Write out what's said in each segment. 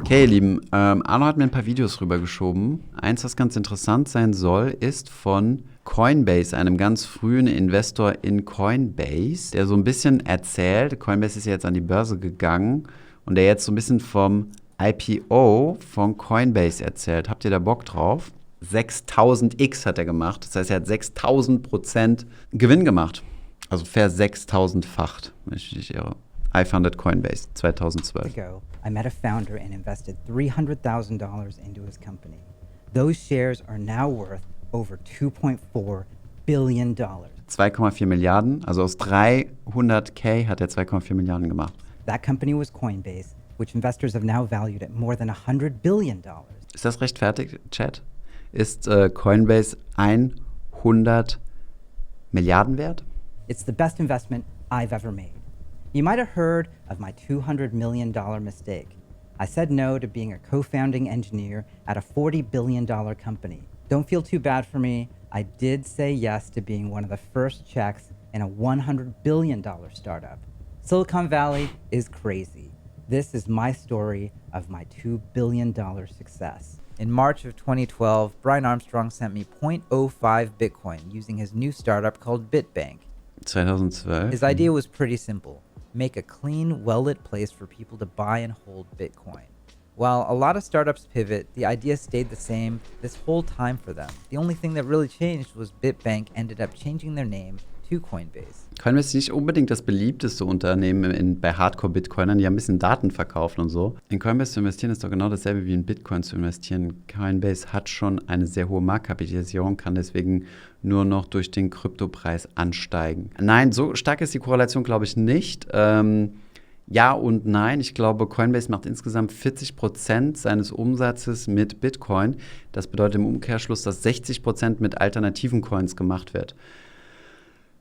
Okay, ihr Lieben, Arno hat mir ein paar Videos rübergeschoben. Eins, was ganz interessant sein soll, ist von Coinbase, einem ganz frühen Investor in Coinbase, der so ein bisschen erzählt, Coinbase ist ja jetzt an die Börse gegangen und der jetzt so ein bisschen vom IPO von Coinbase erzählt. Habt ihr da Bock drauf? 6000x hat er gemacht, das heißt, er hat 6000% Gewinn gemacht. Also ver-6000-facht, wenn ich mich nicht irre. I founded Coinbase 2012. Ago, I met a founder and invested $300,000 into his company. Those shares are now worth over $2.4 billion. 2,4 Milliarden, also aus 300k hat er 2,4 Milliarden gemacht. That company was Coinbase, which investors have now valued at more than $100 billion. Ist das rechtfertigt, Chat? Ist Coinbase 100 Milliarden wert? It's the best investment I've ever made. You might have heard of my $200 million mistake. I said no to being a co-founding engineer at a $40 billion company. Don't feel too bad for me. I did say yes to being one of the first checks in a $100 billion startup. Silicon Valley is crazy. This is my story of my $2 billion success. In March of 2012, Brian Armstrong sent me 0.05 Bitcoin using his new startup called BitBank. 2012. His idea was pretty simple. Make a clean, well-lit place for people to buy and hold Bitcoin. While a lot of startups pivot, the idea stayed the same this whole time for them. The only thing that really changed was BitBank ended up changing their name to Coinbase. Coinbase ist nicht unbedingt das beliebteste Unternehmen bei Hardcore-Bitcoinern, die haben ein bisschen Daten verkaufen und so. In Coinbase zu investieren ist doch genau dasselbe wie in Bitcoin zu investieren. Coinbase hat schon eine sehr hohe Marktkapitalisierung, kann deswegen nur noch durch den Kryptopreis ansteigen. Nein, so stark ist die Korrelation, glaube ich, nicht. Ja und nein. Ich glaube, Coinbase macht insgesamt 40% seines Umsatzes mit Bitcoin. Das bedeutet im Umkehrschluss, dass 60% mit alternativen Coins gemacht wird.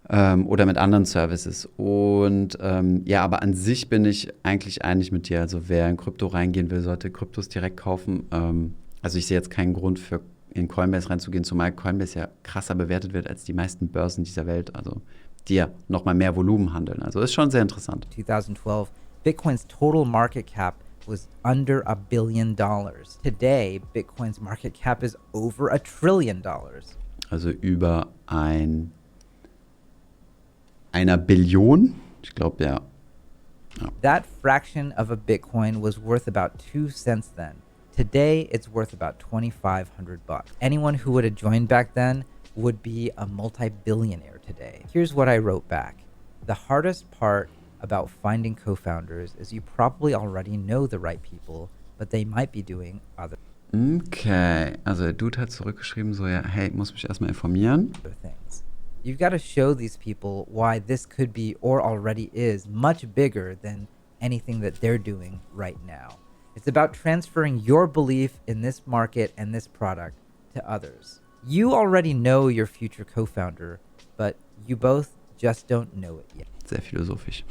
Oder mit anderen Services. Und ja, aber an sich bin ich eigentlich einig mit dir. Also wer in Krypto reingehen will, sollte Kryptos direkt kaufen. Also ich sehe jetzt keinen Grund für in Coinbase reinzugehen, zumal Coinbase ja krasser bewertet wird als die meisten Börsen dieser Welt. Also die ja nochmal mehr Volumen handeln. Also ist schon sehr interessant. 2012, Bitcoin's total market cap was under $1 billion. Today, Bitcoin's market cap is over $1 trillion. Also über einer Billion? Ich glaube, ja. That fraction of a Bitcoin was worth about 2 cents then. Today, it's worth about $2,500. Anyone who would have joined back then would be a multi-billionaire today. Here's what I wrote back. The hardest part about finding co-founders is you probably already know the right people, but they might be doing other Okay, also der Dude hat zurückgeschrieben, so ja, hey, ich muss mich erstmal informieren. things. You've got to show these people why this could be or already is much bigger than anything that they're doing right now. It's about transferring your belief in this market and this product to others. You already know your future co-founder, but you both just don't know it yet. Sehr philosophisch.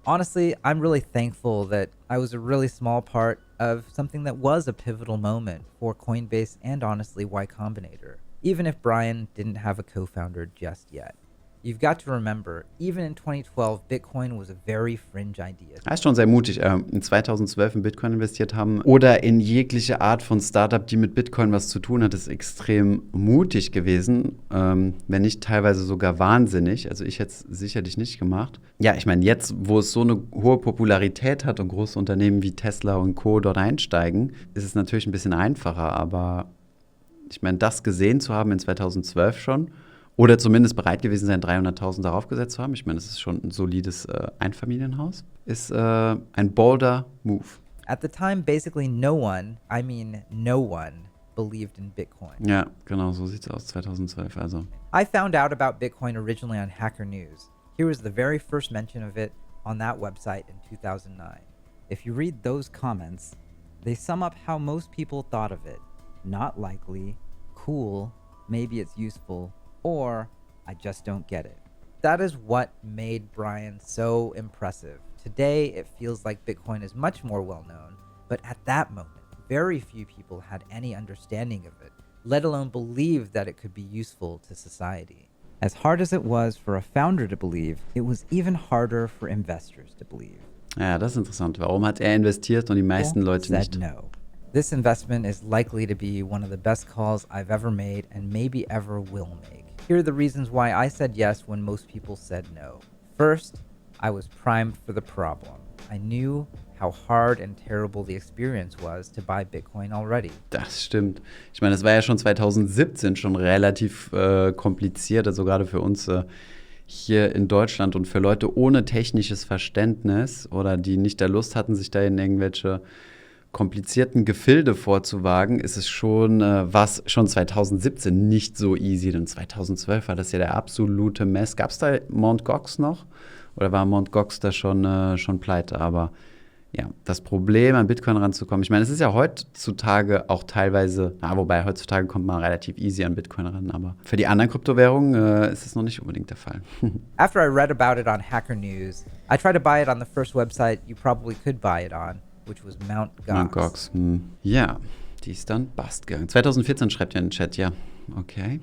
Honestly, I'm really thankful that I was a really small part of something that was a pivotal moment for Coinbase and honestly Y Combinator, even if Brian didn't have a co-founder just yet. You've got to remember, even in 2012, Bitcoin was a very fringe idea. Er ist schon sehr mutig. In 2012 in Bitcoin investiert haben oder in jegliche Art von Startup, die mit Bitcoin was zu tun hat, ist extrem mutig gewesen. Wenn nicht teilweise sogar wahnsinnig. Also ich hätte es sicherlich nicht gemacht. Ja, ich meine, jetzt, wo es so eine hohe Popularität hat und große Unternehmen wie Tesla und Co. dort einsteigen, ist es natürlich ein bisschen einfacher. Aber ich meine, das gesehen zu haben in 2012 schon, oder zumindest bereit gewesen sein, 300.000 darauf gesetzt zu haben. Ich meine, das ist schon ein solides Einfamilienhaus. Ist ein bolder Move. At the time, basically no one believed in Bitcoin. Ja, genau, so sieht's aus, 2012 also. I found out about Bitcoin originally on Hacker News. Here was the very first mention of it on that website in 2009. If you read those comments, they sum up how most people thought of it. Not likely, cool, maybe it's useful, or I just don't get it. That is what made Brian so impressive. Today, it feels like Bitcoin is much more well known, but at that moment, very few people had any understanding of it, let alone believed that it could be useful to society. As hard as it was for a founder to believe, it was even harder for investors to believe. Ja, das ist interessant. Warum hat er investiert und die meisten Leute said nicht? no. This investment is likely to be one of the best calls I've ever made and maybe ever will make. Here are the reasons why I said yes when most people said no. First, I was primed for the problem. I knew how hard and terrible the experience was to buy Bitcoin already. Das stimmt. Ich meine, das war ja schon 2017 schon relativ kompliziert, also gerade für uns hier in Deutschland und für Leute ohne technisches Verständnis oder die nicht der Lust hatten, sich da in irgendwelche komplizierten Gefilde vorzuwagen, ist es schon, was schon 2017 nicht so easy. Denn 2012 war das ja der absolute Mess. Gab es da Mt. Gox noch? Oder war Mt. Gox da schon pleite? Aber ja, das Problem, an Bitcoin ranzukommen, ich meine, es ist ja heutzutage auch teilweise, wobei heutzutage kommt man relativ easy an Bitcoin ran, aber für die anderen Kryptowährungen ist es noch nicht unbedingt der Fall. After I read about it on Hacker News, I tried to buy it on the first website you probably could buy it on, which was Mt. Gox. Mt. Gox, ja, die ist dann bust gegangen. 2014 schreibt ihr in den Chat, ja, okay.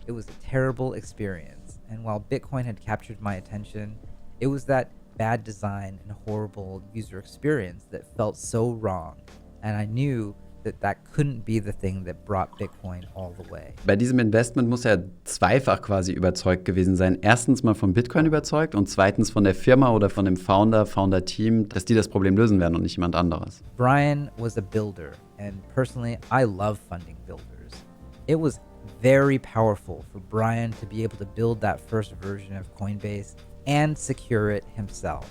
It was a terrible experience, and while Bitcoin had captured my attention, it was that bad design and horrible user experience that felt so wrong, and I knew that couldn't be the thing that brought Bitcoin all the way. Bei diesem Investment muss er zweifach quasi überzeugt gewesen sein. Erstens mal von Bitcoin überzeugt und zweitens von der Firma oder von dem Founder-Team, dass die das Problem lösen werden und nicht jemand anderes. Brian was a builder, and personally, I love funding builders. It was very powerful for Brian to be able to build that first version of Coinbase and secure it himself.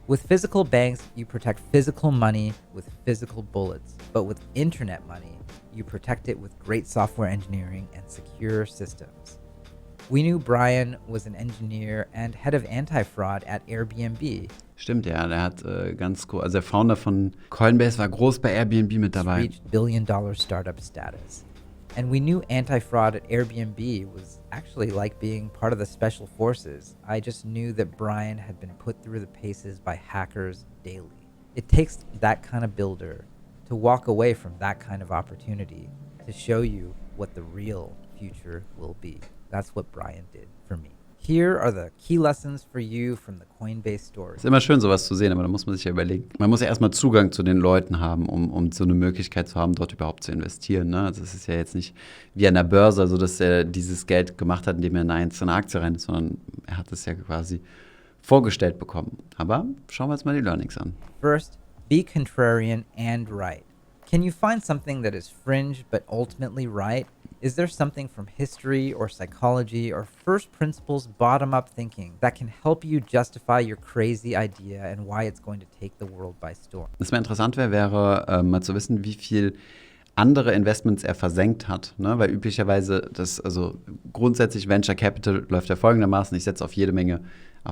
With physical banks, you protect physical money with physical bullets, but with internet money, you protect it with great software engineering and secure systems. We knew Brian was an engineer and head of anti-fraud at Airbnb. Stimmt, ja, der hat ganz groß, also der Founder von Coinbase war groß bei Airbnb mit dabei. Reached billion-dollar startup status. And we knew anti-fraud at Airbnb was actually like being part of the special forces. I just knew that Brian had been put through the paces by hackers daily. It takes that kind of builder to walk away from that kind of opportunity to show you what the real future will be. That's what Brian did for me. Here are the key lessons for you from the Coinbase story. Ist immer schön, sowas zu sehen, aber da muss man sich ja überlegen. Man muss ja erstmal Zugang zu den Leuten haben, um so eine Möglichkeit zu haben, dort überhaupt zu investieren. Ne? Also es ist ja jetzt nicht wie an der Börse, also dass er dieses Geld gemacht hat, indem er in eine einzelne Aktie rein ist, sondern er hat es ja quasi vorgestellt bekommen. Aber schauen wir uns mal die Learnings an. First, be contrarian and right. Can you find something that is fringe but ultimately right? Is there something from history or psychology or first principles bottom-up thinking that can help you justify your crazy idea and why it's going to take the world by storm? Was mir interessant wäre mal zu wissen, wie viel andere Investments er versenkt hat. Ne? Weil üblicherweise, also grundsätzlich Venture Capital läuft ja folgendermaßen, ich setze auf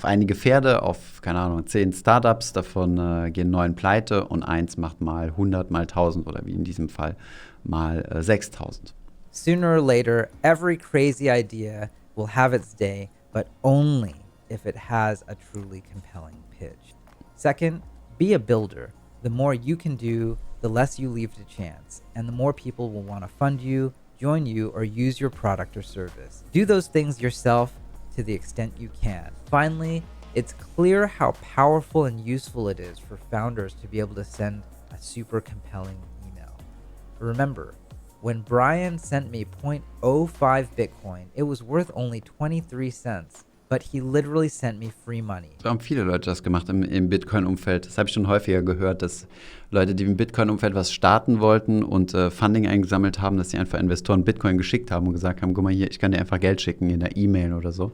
einige Pferde, auf, keine Ahnung, 10 Startups, davon gehen 9 pleite und 1 macht mal 100, mal 1000 oder wie in diesem Fall mal 6000. Sooner or later, every crazy idea will have its day, but only if it has a truly compelling pitch. Second, be a builder. The more you can do, the less you leave to chance, and the more people will want to fund you, join you, or use your product or service. Do those things yourself to the extent you can. Finally, it's clear how powerful and useful it is for founders to be able to send a super compelling email. Remember, when Brian sent me 0.05 Bitcoin, it was worth only 23 cents, but he literally sent me free money. So haben viele Leute das gemacht im Bitcoin-Umfeld. Das habe ich schon häufiger gehört, dass Leute, die im Bitcoin-Umfeld was starten wollten und Funding eingesammelt haben, dass sie einfach Investoren Bitcoin geschickt haben und gesagt haben, guck mal hier, ich kann dir einfach Geld schicken in der E-Mail oder so,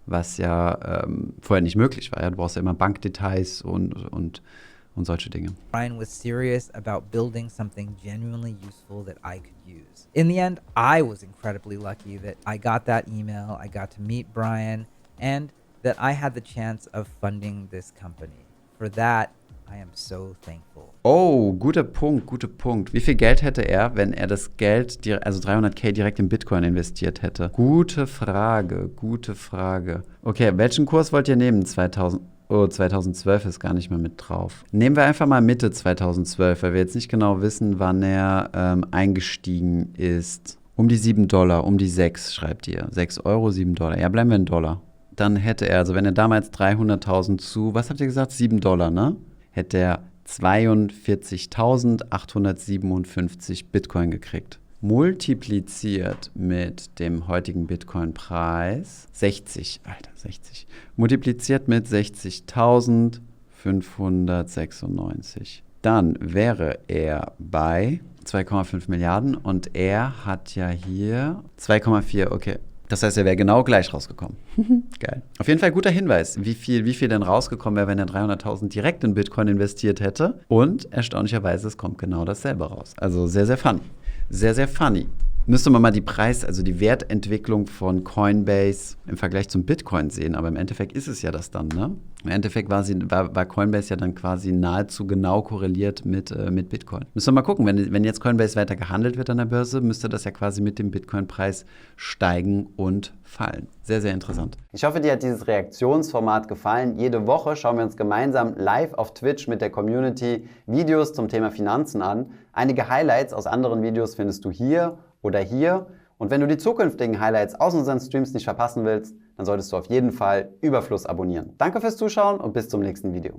was ja vorher nicht möglich war. Ja? Du brauchst ja immer Bankdetails und solche Dinge. Brian was serious about building something genuinely useful that I could use. In the end, I was incredibly lucky that I got that email, I got to meet Brian, and that I had the chance of funding this company. For that, I am so thankful. Oh, guter Punkt. Wie viel Geld hätte er, wenn er das Geld, also 300.000 direkt in Bitcoin investiert hätte? Gute Frage. Okay, welchen Kurs wollt ihr nehmen? 2012 ist gar nicht mehr mit drauf. Nehmen wir einfach mal Mitte 2012, weil wir jetzt nicht genau wissen, wann er eingestiegen ist. Um die $7, um die 6, schreibt ihr. 6 Euro, $7. Ja, bleiben wir in Dollar. Dann hätte er, also wenn er damals 300.000 zu, was habt ihr gesagt? $7, ne? hätte er 42.857 Bitcoin gekriegt. Multipliziert mit dem heutigen Bitcoin-Preis 60. Multipliziert mit 60.596. Dann wäre er bei 2,5 Milliarden und er hat ja hier 2,4, okay. Das heißt, er wäre genau gleich rausgekommen. Geil. Auf jeden Fall guter Hinweis, wie viel denn rausgekommen wäre, wenn er 300.000 direkt in Bitcoin investiert hätte. Und erstaunlicherweise, es kommt genau dasselbe raus. Also sehr, sehr funny. Sehr, sehr funny. Müsste man mal die die Wertentwicklung von Coinbase im Vergleich zum Bitcoin sehen, aber im Endeffekt ist es ja das dann, ne? Im Endeffekt war Coinbase ja dann quasi nahezu genau korreliert mit Bitcoin. Müssen wir mal gucken, wenn jetzt Coinbase weiter gehandelt wird an der Börse, müsste das ja quasi mit dem Bitcoin-Preis steigen und fallen. Sehr, sehr interessant. Ich hoffe, dir hat dieses Reaktionsformat gefallen. Jede Woche schauen wir uns gemeinsam live auf Twitch mit der Community Videos zum Thema Finanzen an. Einige Highlights aus anderen Videos findest du hier oder hier. Und wenn du die zukünftigen Highlights aus unseren Streams nicht verpassen willst, dann solltest du auf jeden Fall Überfluss abonnieren. Danke fürs Zuschauen und bis zum nächsten Video.